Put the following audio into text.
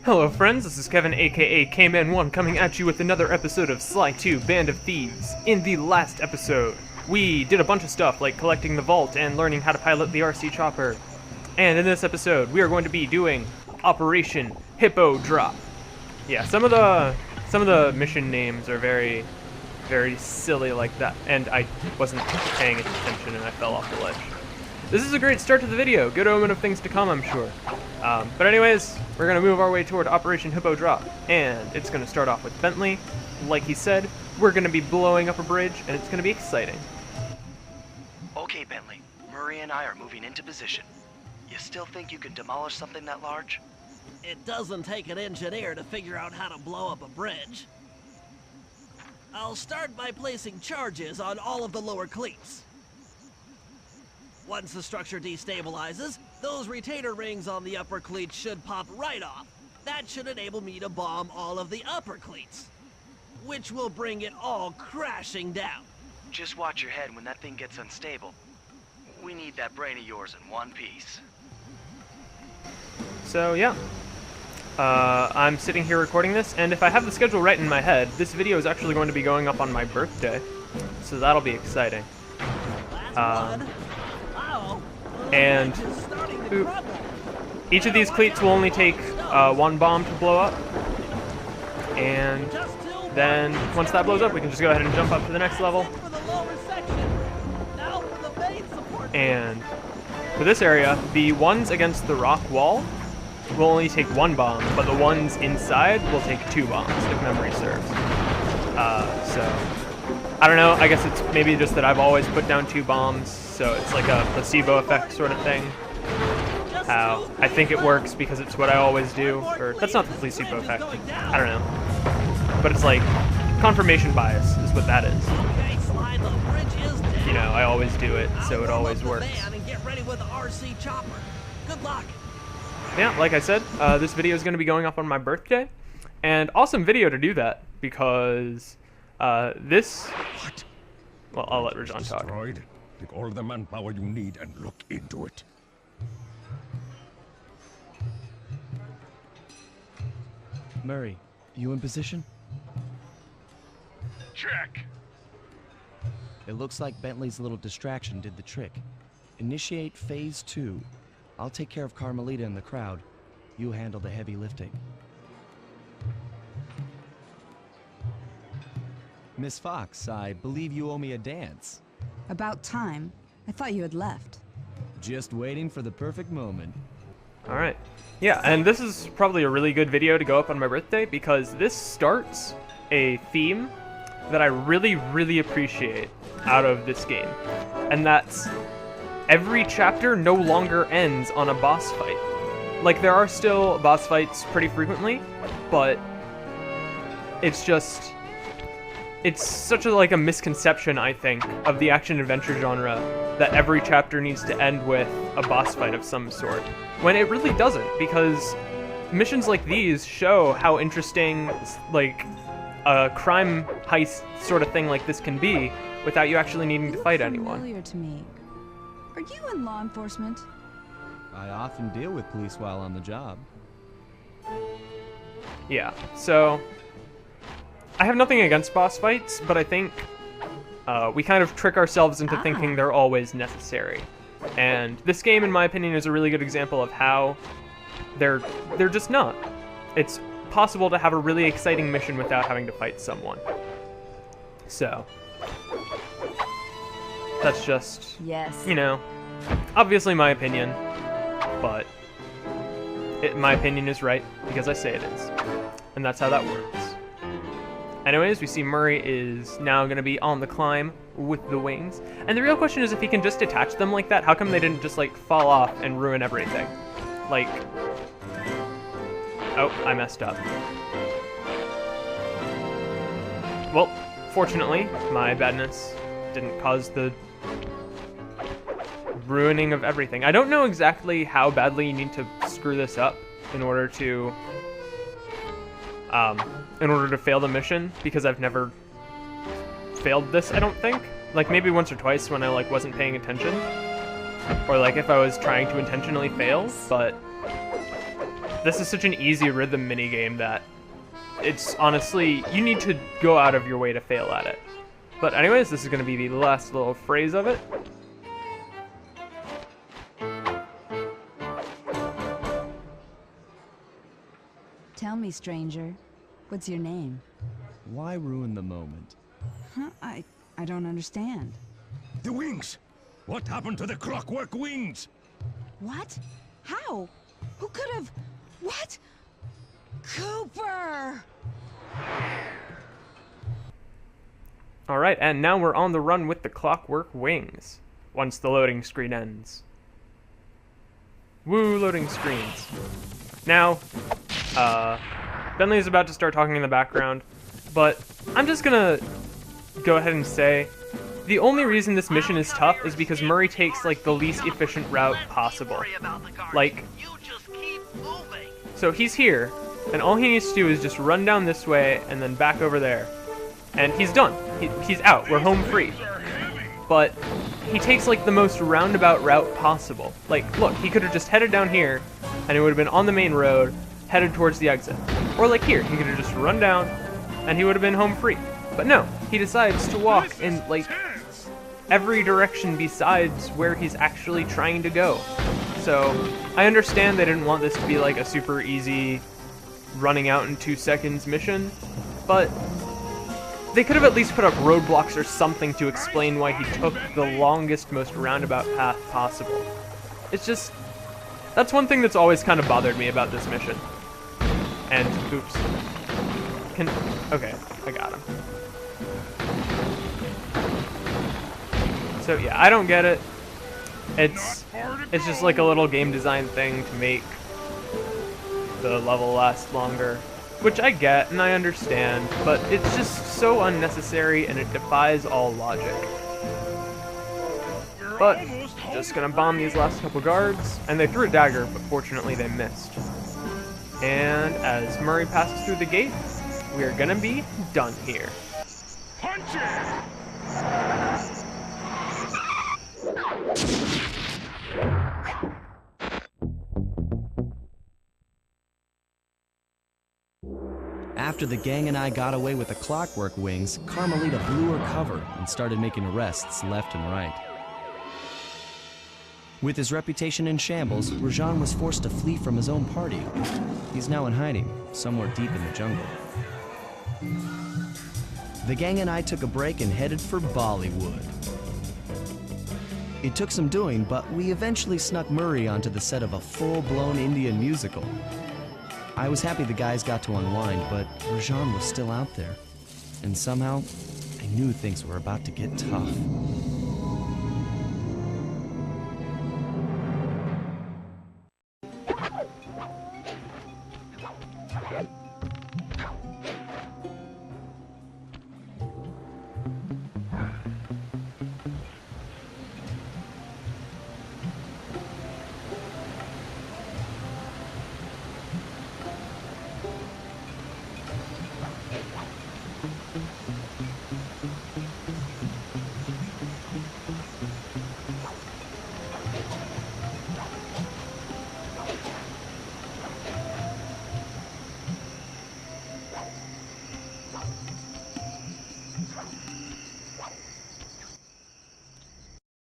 Hello friends, this is Kevin aka K-Man1 coming at you with another episode of Sly 2 Band of Thieves. In the last episode, we did a bunch of stuff like collecting the vault and learning how to pilot the RC chopper. And in this episode, we are going to be doing Operation Hippo Drop. Yeah, some of the mission names are very silly like that, and I wasn't paying attention and I fell off the ledge. This is a great start to the video, good omen of things to come, I'm sure. But anyways, we're going to move our way toward Operation Hippo Drop, and it's going to start off with Bentley. Like he said, we're going to be blowing up a bridge, and it's going to be exciting. Okay, Bentley, Murray and I are moving into position. You still think you can demolish something that large? It doesn't take an engineer to figure out how to blow up a bridge. I'll start by placing charges on all of the lower cleats. Once the structure destabilizes, those retainer rings on the upper cleats should pop right off. That should enable me to bomb all of the upper cleats, which will bring it all crashing down. Just watch your head when that thing gets unstable. We need that brain of yours in one piece. So yeah, I'm sitting here recording this, and if I have the schedule right in my head, this video is actually going to be going up on my birthday, so that'll be exciting. And each of these cleats will only take one bomb to blow up, and then once that blows up, we can just go ahead and jump up to the next level. And for this area, the ones against the rock wall will only take one bomb, but the ones inside will take 2 bombs, if memory serves. So, I don't know, I guess it's maybe just that I've always put down 2 bombs, so it's like a placebo effect sort of thing. I think it works because it's what I always do, or that's not the placebo effect, I don't know. But it's like, confirmation bias is what that is. You know, I always do it, so it always works. Good luck. Yeah, like I said, this video is going to be going up on my birthday, and awesome video to do that, because this... What? Well, I'll let Rajan talk. Destroyed. Take all the manpower you need and look into it. Murray, you in position? Check. It looks like Bentley's little distraction did the trick. Initiate phase 2. I'll take care of Carmelita and the crowd. You handle the heavy lifting. Miss Fox, I believe you owe me a dance. About time. I thought you had left. Just waiting for the perfect moment. Alright. Yeah, and this is probably a really good video to go up on my birthday, because this starts a theme that I really appreciate out of this game. And that's every chapter no longer ends on a boss fight. Like, there are still boss fights pretty frequently, but it's just... It's such a misconception, I think, of the action-adventure genre that every chapter needs to end with a boss fight of some sort, when it really doesn't, because missions like these show how interesting, like, a crime heist sort of thing like this can be without you actually needing to fight anyone. Familiar to me. Are you in law enforcement? I often deal with police while on the job. Yeah, so... I have nothing against boss fights, but I think we kind of trick ourselves into thinking they're always necessary. And this game, in my opinion, is a really good example of how they're just not. It's possible to have a really exciting mission without having to fight someone. So, that's just, yes. you know, obviously my opinion, but my opinion is right because I say it is. And that's how that works. Anyways, we see Murray is now going to be on the climb with the wings. And the real question is if he can just detach them like that, how come they didn't just, like, fall off and ruin everything? Like... Oh, I messed up. Well, fortunately, my badness didn't cause the ruining of everything. I don't know exactly how badly you need to screw this up in order to fail the mission, because I've never failed this, I don't think. Like, maybe once or twice when I, like, wasn't paying attention. Or, like, if I was trying to intentionally fail, but this is such an easy rhythm minigame that it's honestly, you need to go out of your way to fail at it. But anyways, this is going to be the last little phrase of it. Tell me, stranger, what's your name? Why ruin the moment? Huh? I don't understand. The wings! What happened to the Clockwerk Wings? What? How? Who could have... What? Cooper! Alright, and now we're on the run with the Clockwerk Wings, once the loading screen ends. Woo, loading screens. Now, Bentley is about to start talking in the background, but I'm just gonna go ahead and say, the only reason this mission is tough is because Murray takes, like, the least efficient route possible. Like, so he's here, and all he needs to do is just run down this way and then back over there. And he's done. He's out. We're home free. But he takes, like, the most roundabout route possible. Like, look, he could have just headed down here, and it would have been on the main road, headed towards the exit. Or like here, he could have just run down, and he would have been home free. But no, he decides to walk in, like, every direction besides where he's actually trying to go. So, I understand they didn't want this to be, like, a super easy, running out in 2 seconds mission, but they could have at least put up roadblocks or something to explain why he took the longest, most roundabout path possible. It's just, that's one thing that's always kind of bothered me about this mission. And, oops. Okay, I got him. So yeah, I don't get it. It's just like a little game design thing to make the level last longer. Which I get and I understand, but it's just so unnecessary and it defies all logic. But, just gonna bomb these last couple guards, and they threw a dagger, but fortunately they missed. And as Murray passes through the gate, we are gonna be done here. Punch it! After the gang and I got away with the Clockwerk Wings, Carmelita blew her cover and started making arrests left and right. With his reputation in shambles, Rajan was forced to flee from his own party. He's now in hiding, somewhere deep in the jungle. The gang and I took a break and headed for Bollywood. It took some doing, but we eventually snuck Murray onto the set of a full-blown Indian musical. I was happy the guys got to unwind, but Rajan was still out there. And somehow, I knew things were about to get tough.